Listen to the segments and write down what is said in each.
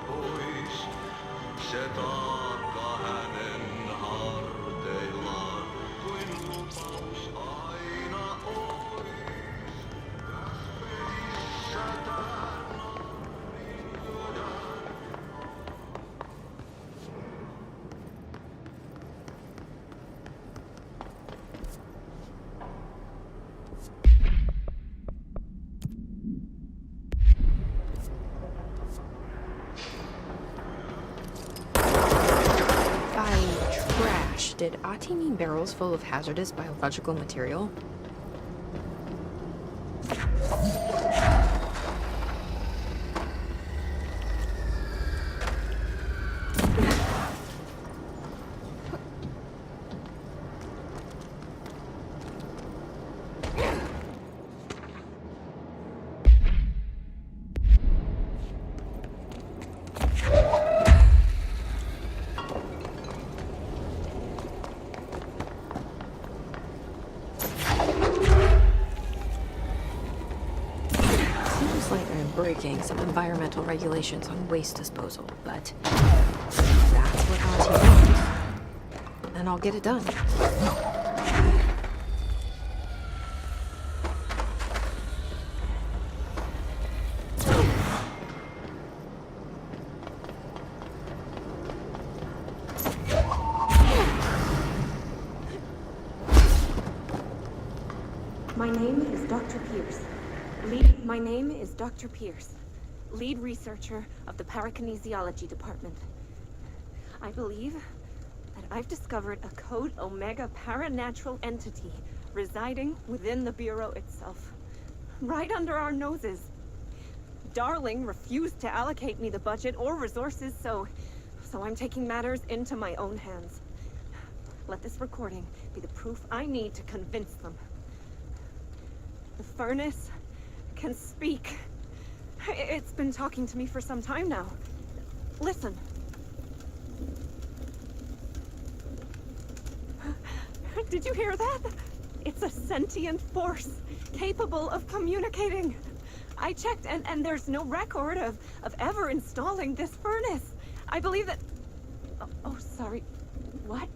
pois, se taakka hänen harteillaan, kuin lupaus aina ois. Tässä pelissä tän lyödään. By trash, did Ati mean barrels full of hazardous biological material? Breaking some environmental regulations on waste disposal, but that's what Auntie wants, and I'll get it done. My name is Dr. Pierce, lead researcher of the parakinesiology department. I believe that I've discovered a Code Omega paranatural entity residing within the Bureau itself, right under our noses. Darling refused to allocate me the budget or resources, so I'm taking matters into my own hands. Let this recording be the proof I need to convince them. The furnace can speak. It's been talking to me for some time now. Listen. Did you hear that? It's a sentient force, capable of communicating. I checked, and there's no record of ever installing this furnace. I believe that... Oh, sorry. What?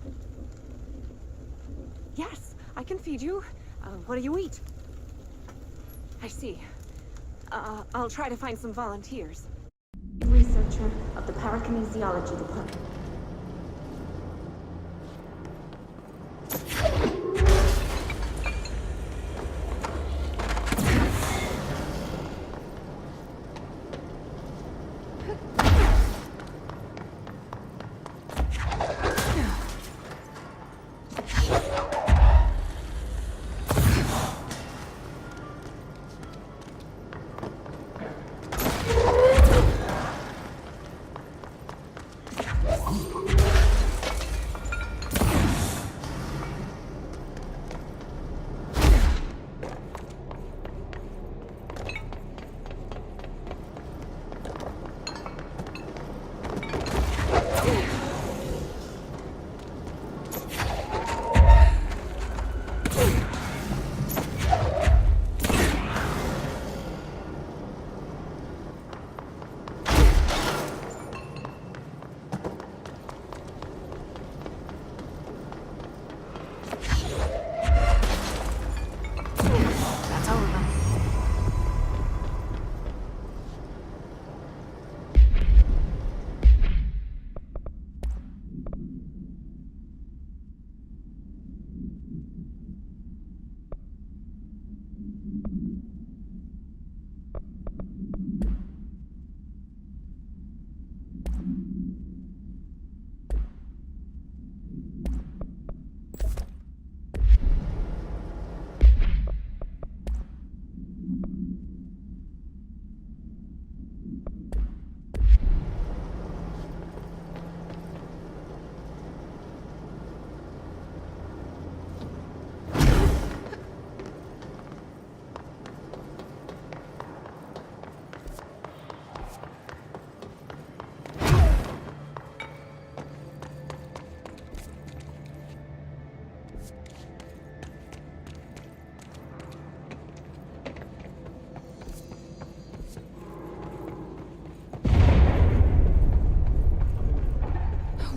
Yes, I can feed you. What do you eat? I see. I'll try to find some volunteers. Researcher of the parakinesiology department.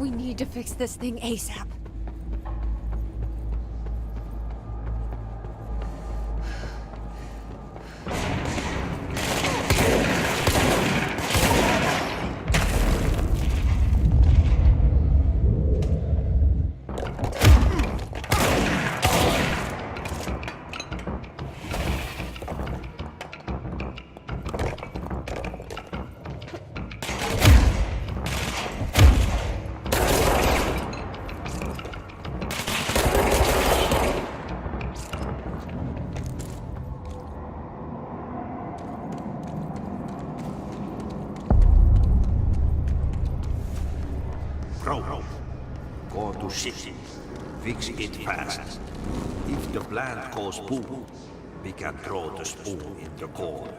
We need to fix this thing ASAP. Go to ship. Fix it fast. If the plant goes boom, we can throw the spoon in the core.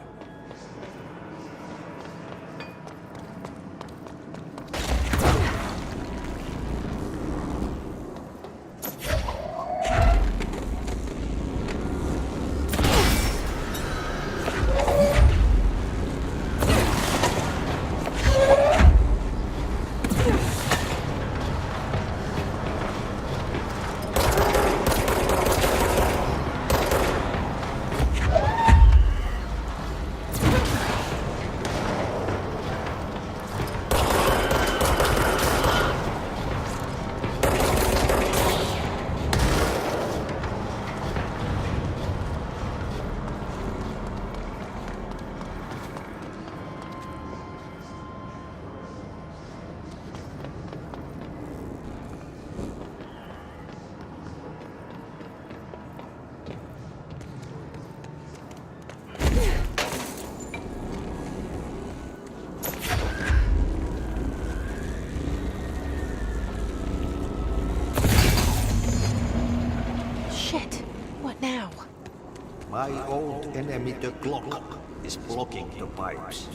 My old enemy, the clock, is blocking the pipes.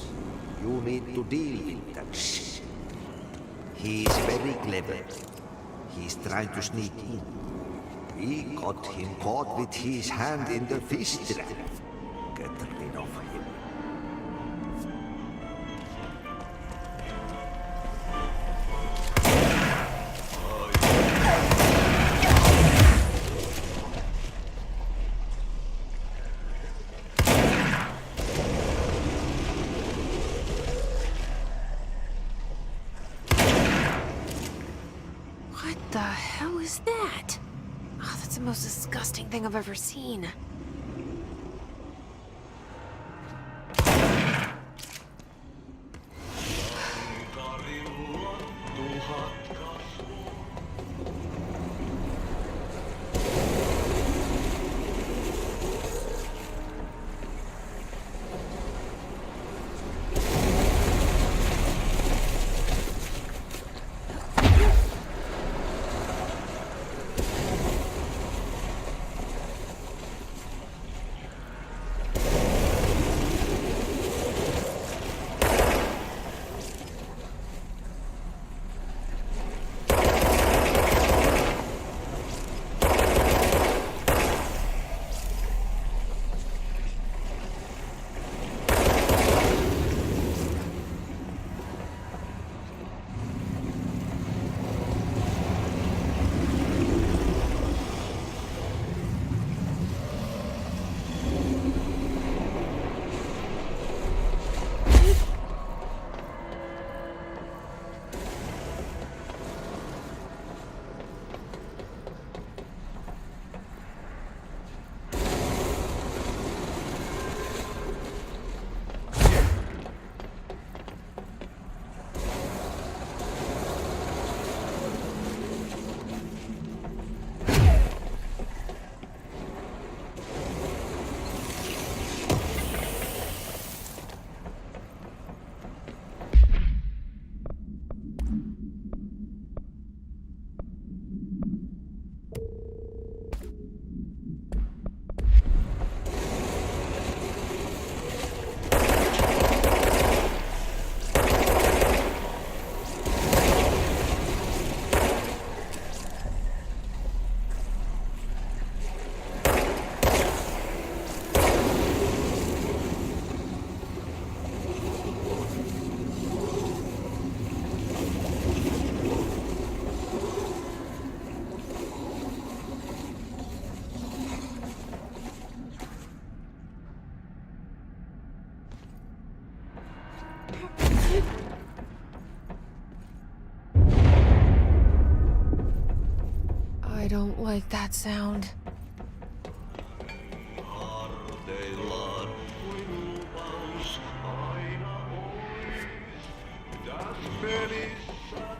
You need to deal with that shit. He's very clever. He's trying to sneak in. We got him caught with his hand in the fish trap. Get rid of him. What the hell is that? Oh, that's the most disgusting thing I've ever seen. don't like that sound. harteillaan kuin lupaus aina ois. Tässä pelissä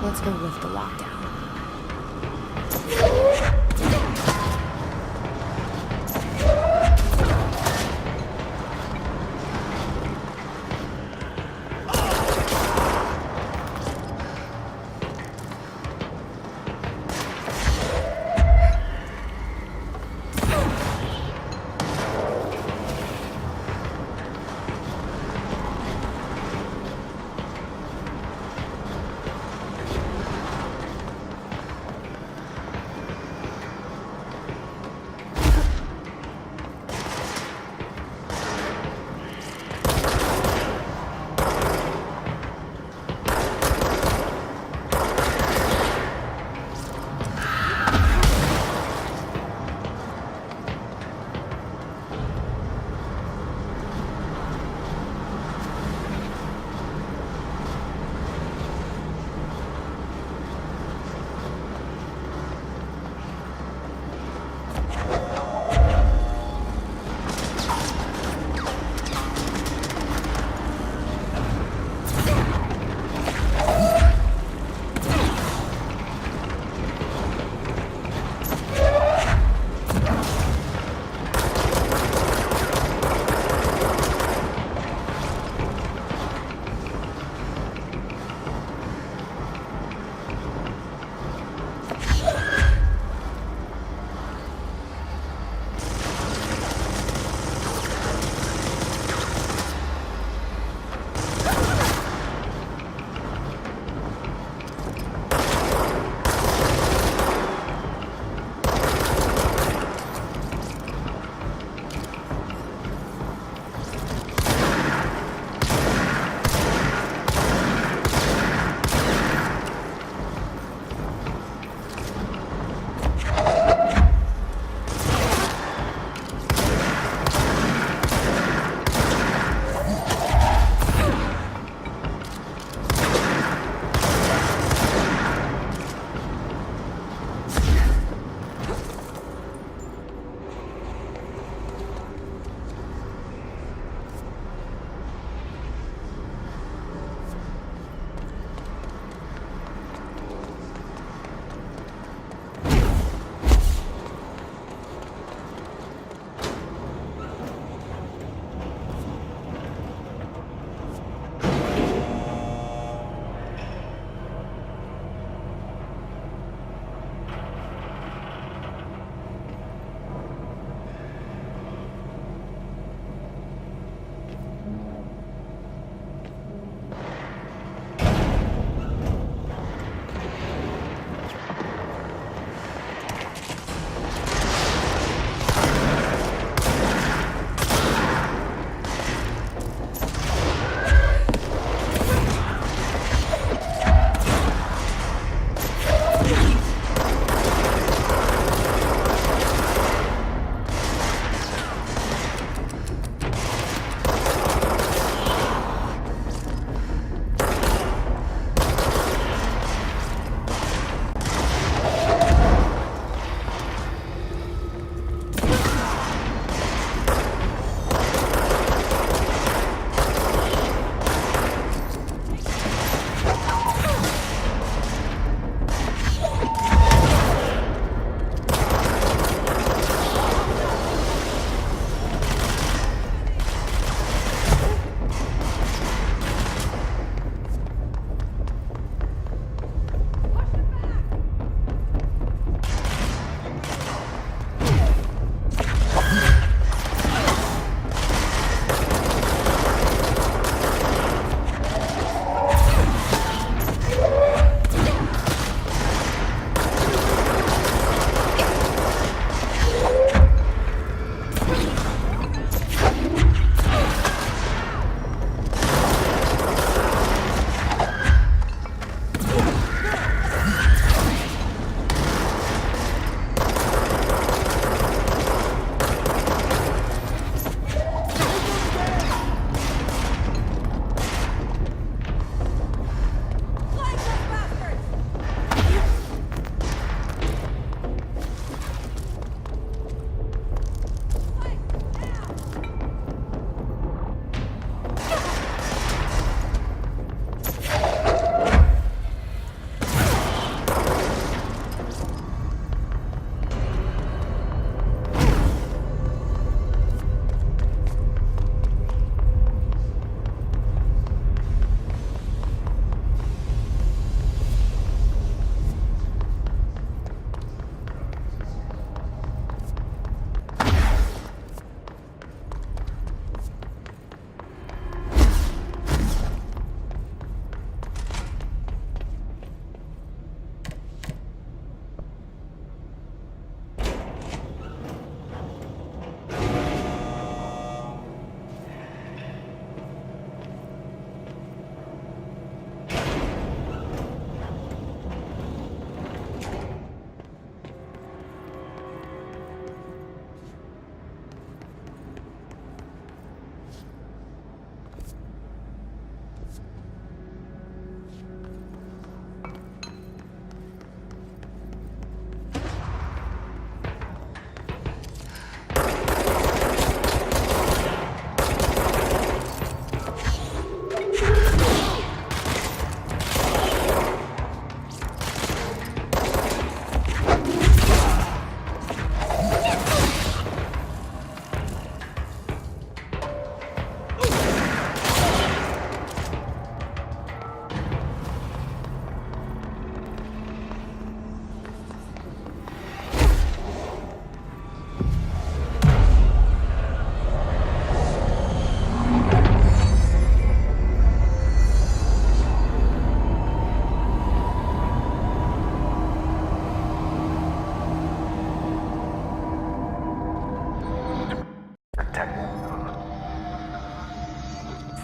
Let's go lift the lockdown.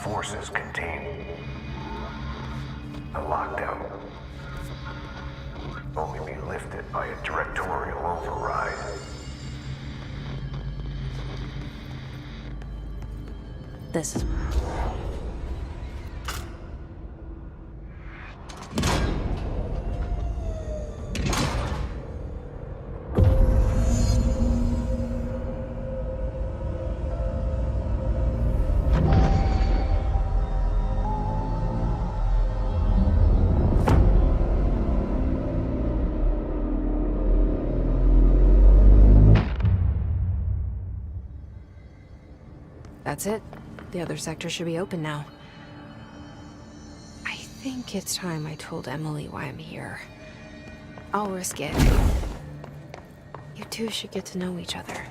forces contain a lockdown. Only be lifted by a directorial override. This is... That's it. The other sector should be open now. I think it's time I told Emily why I'm here. I'll risk it. You two should get to know each other.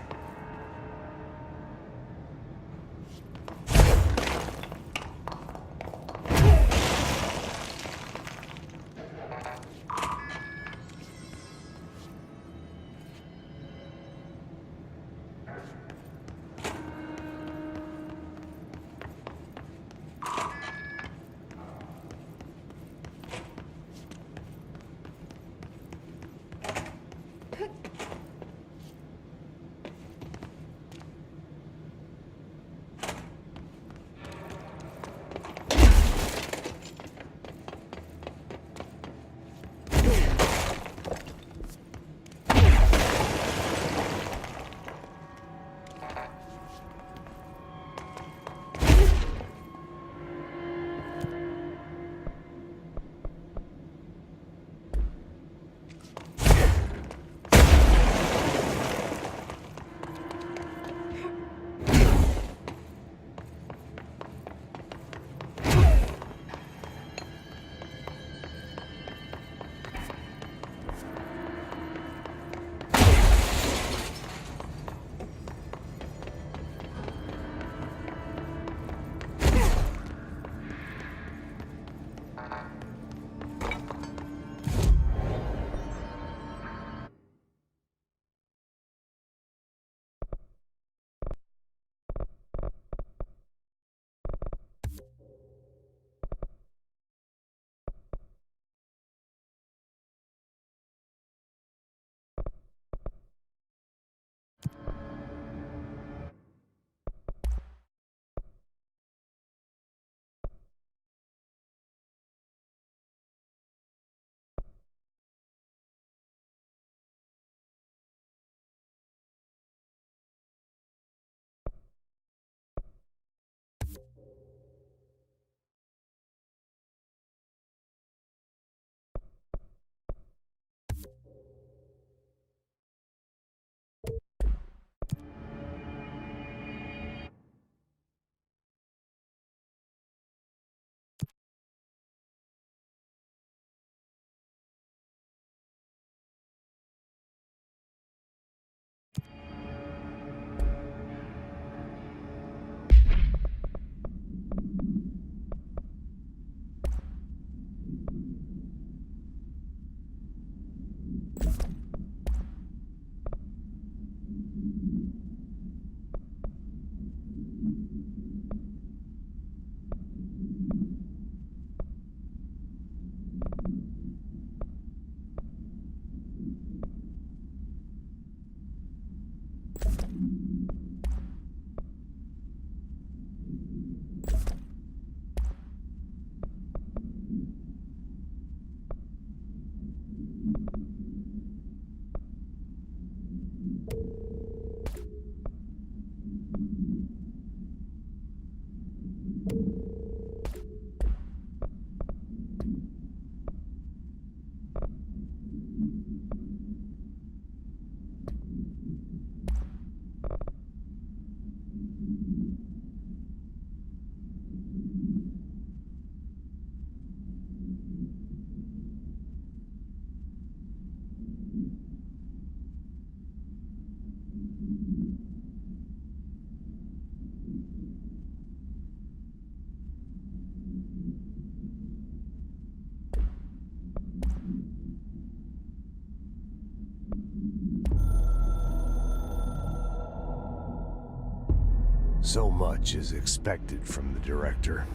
So much is expected from the Director.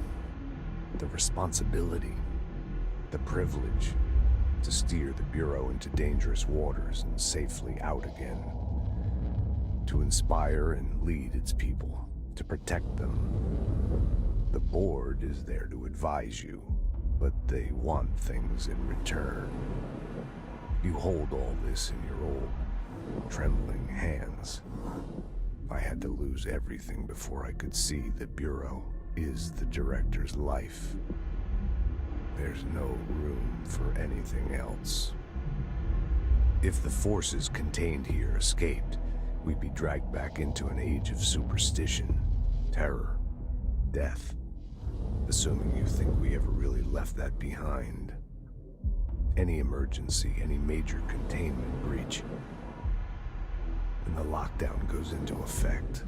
The responsibility, the privilege to steer the Bureau into dangerous waters and safely out again. To inspire and lead its people, to protect them. The board is there to advise you, but they want things in return. You hold all this in your old, trembling hands. I had to lose everything before I could see the Bureau is the Director's life. There's no room for anything else. If the forces contained here escaped, we'd be dragged back into an age of superstition, terror, death. Assuming you think we ever really left that behind. Any emergency, any major containment breach, and the lockdown goes into effect.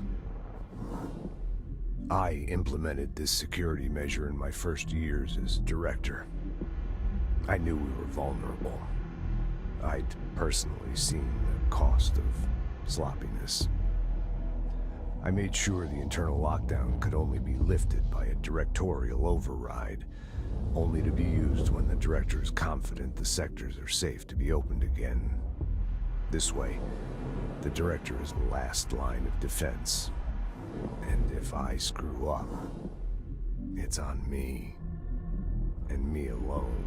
I implemented this security measure in my first years as Director. I knew we were vulnerable. I'd personally seen the cost of sloppiness. I made sure the internal lockdown could only be lifted by a directorial override, only to be used when the Director is confident the sectors are safe to be opened again. This way, the Director is the last line of defense. And if I screw up, it's on me, and me alone.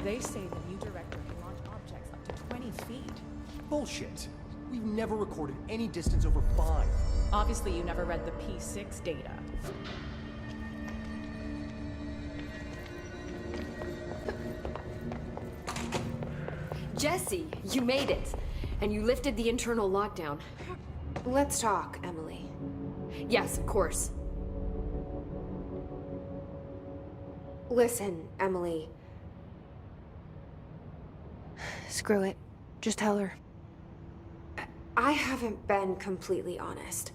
They say the new director can launch objects up to 20 feet. Bullshit. We've never recorded any distance over 5. Obviously, you never read the P6 data. Jesse, you made it. And you lifted the internal lockdown. Let's talk, Emily. Yes, of course. Listen, Emily. Screw it. Just tell her. I haven't been completely honest.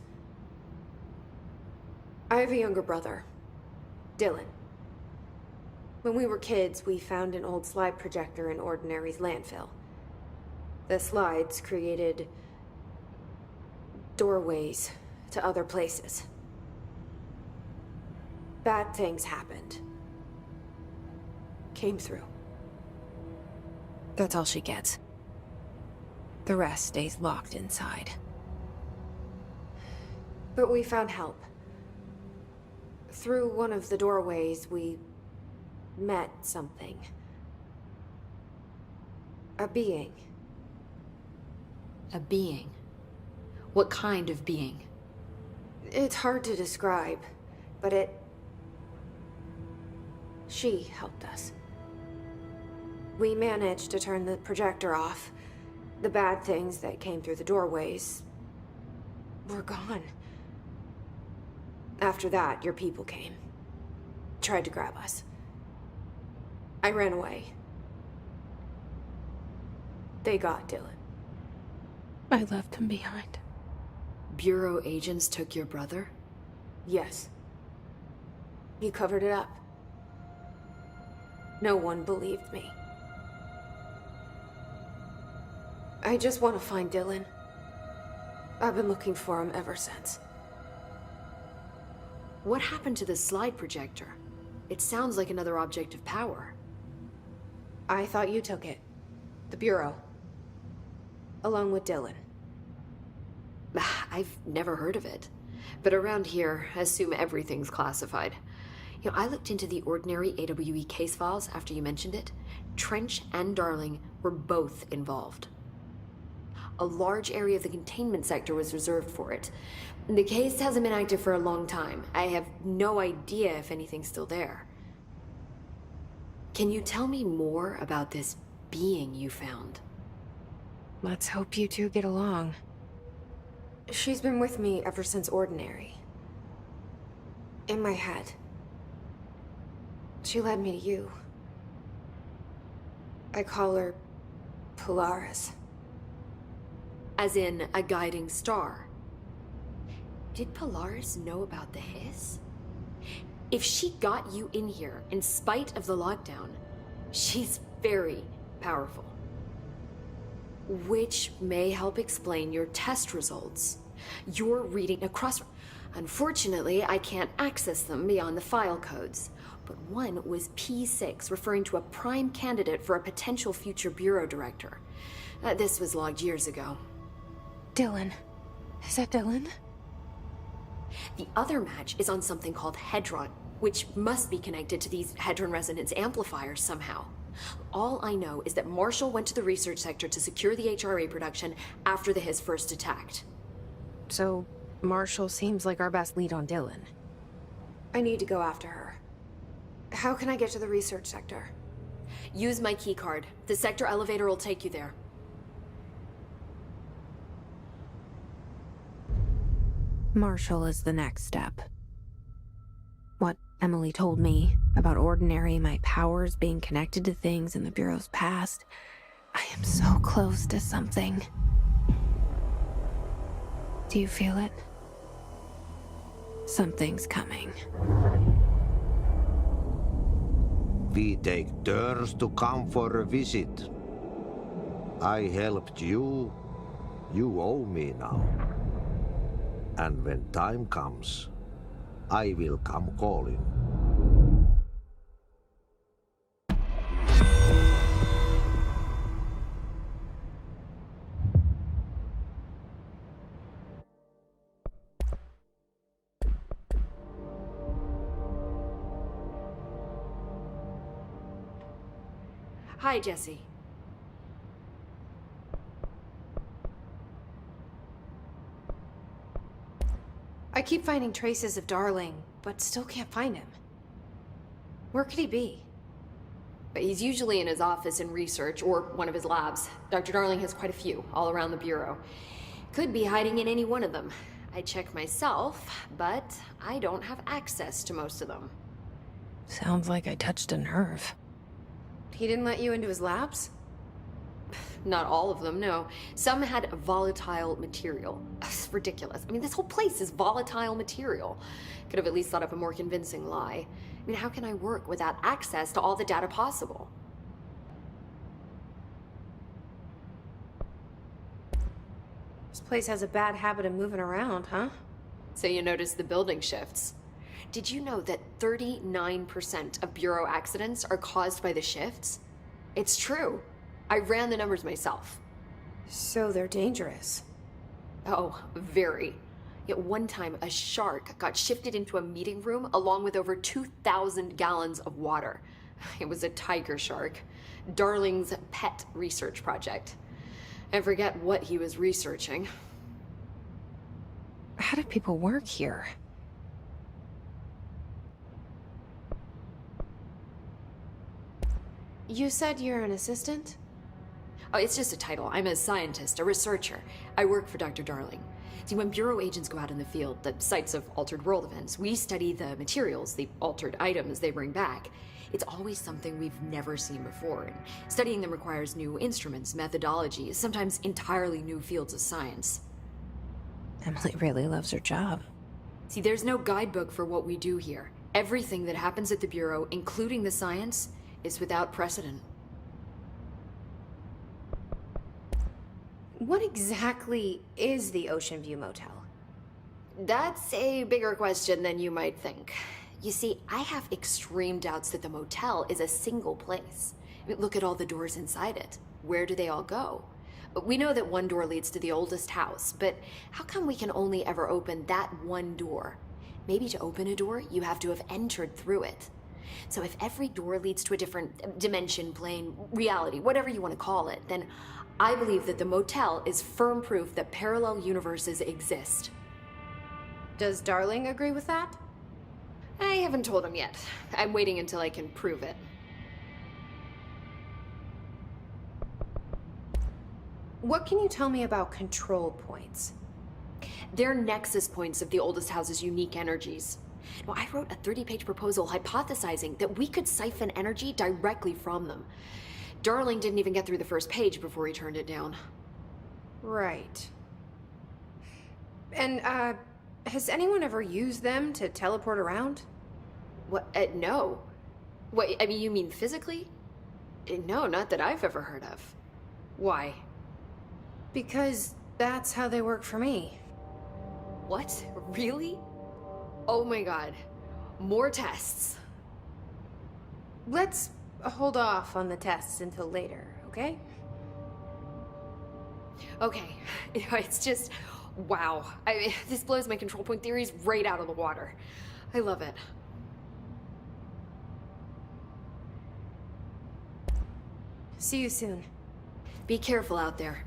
I have a younger brother, Dylan. When we were kids, we found an old slide projector in Ordinary's landfill. The slides created doorways to other places. Bad things happened. Came through. That's all she gets. The rest stays locked inside. But we found help. Through one of the doorways, we met something. A being. A being? What kind of being? It's hard to describe, but she helped us. We managed to turn the projector off. The bad things that came through the doorways were gone. After that, your people came. Tried to grab us. I ran away. They got Dylan. I left him behind. Bureau agents took your brother? Yes. You covered it up. No one believed me. I just want to find Dylan. I've been looking for him ever since. What happened to the slide projector? It sounds like another object of power. I thought you took it. The Bureau. Along with Dylan. I've never heard of it. But around here, I assume everything's classified. You know, I looked into the Ordinary AWE case files after you mentioned it. Trench and Darling were both involved. A large area of the containment sector was reserved for it. The case hasn't been active for a long time. I have no idea if anything's still there. Can you tell me more about this being you found? Let's hope you two get along. She's been with me ever since Ordinary. In my head. She led me to you. I call her Polaris. As in a guiding star. Did Polaris know about the hiss? If she got you in here in spite of the lockdown, she's very powerful. Which may help explain your test results. You're reading across... Unfortunately, I can't access them beyond the file codes. But one was P6, referring to a prime candidate for a potential future bureau director. This was logged years ago. Dylan. Is that Dylan? The other match is on something called Hedron, which must be connected to these Hedron resonance amplifiers somehow. All I know is that Marshall went to the research sector to secure the HRA production after the hiss first attacked. So, Marshall seems like our best lead on Dylan. I need to go after her. How can I get to the research sector? Use my keycard. The sector elevator will take you there. Marshall is the next step. What Emily told me about Ordinary, my powers being connected to things in the Bureau's past. I am so close to something. Do you feel it? Something's coming. We take turns to come for a visit. I helped you. You owe me now. And when time comes, I will come calling. Hi, Jesse. I keep finding traces of Darling, but still can't find him. Where could he be? But he's usually in his office in research or one of his labs. Dr. Darling has quite a few all around the Bureau. Could be hiding in any one of them. I check myself, but I don't have access to most of them. Sounds like I touched a nerve. He didn't let you into his labs? Not all of them, no. Some had volatile material. It's ridiculous. I mean, this whole place is volatile material. Could have at least thought up a more convincing lie. I mean, how can I work without access to all the data possible? This place has a bad habit of moving around, huh? So you notice the building shifts. Did you know that 39% of Bureau accidents are caused by the shifts? It's true. I ran the numbers myself. So they're dangerous. Oh, very. Yet one time, a shark got shifted into a meeting room along with over 2,000 gallons of water. It was a tiger shark. Darling's pet research project. I forget what he was researching. How do people work here? You said you're an assistant? Oh, it's just a title. I'm a scientist, a researcher. I work for Dr. Darling. See, when Bureau agents go out in the field, the sites of altered world events, we study the materials, the altered items they bring back. It's always something we've never seen before, and studying them requires new instruments, methodologies, sometimes entirely new fields of science. Emily really loves her job. See, there's no guidebook for what we do here. Everything that happens at the Bureau, including the science, is without precedent. What exactly is the Ocean View Motel? That's a bigger question than you might think. You see, I have extreme doubts that the motel is a single place. I mean, look at all the doors inside it. Where do they all go? We know that one door leads to the oldest house, but how come we can only ever open that one door? Maybe to open a door, you have to have entered through it. So if every door leads to a different dimension, plane, reality, whatever you want to call it, then I believe that the motel is firm proof that parallel universes exist. Does Darling agree with that? I haven't told him yet. I'm waiting until I can prove it. What can you tell me about control points? They're nexus points of the oldest house's unique energies. Now, I wrote a 30-page proposal hypothesizing that we could siphon energy directly from them. Darling didn't even get through the first page before he turned it down. Right. And, has anyone ever used them to teleport around? What? No. What, I mean, you mean physically? No, not that I've ever heard of. Why? Because that's how they work for me. What? Really? Oh my god. More tests. Let's hold off on the tests until later, okay? Okay. It's just... wow. I mean, this blows my control point theories right out of the water. I love it. See you soon. Be careful out there.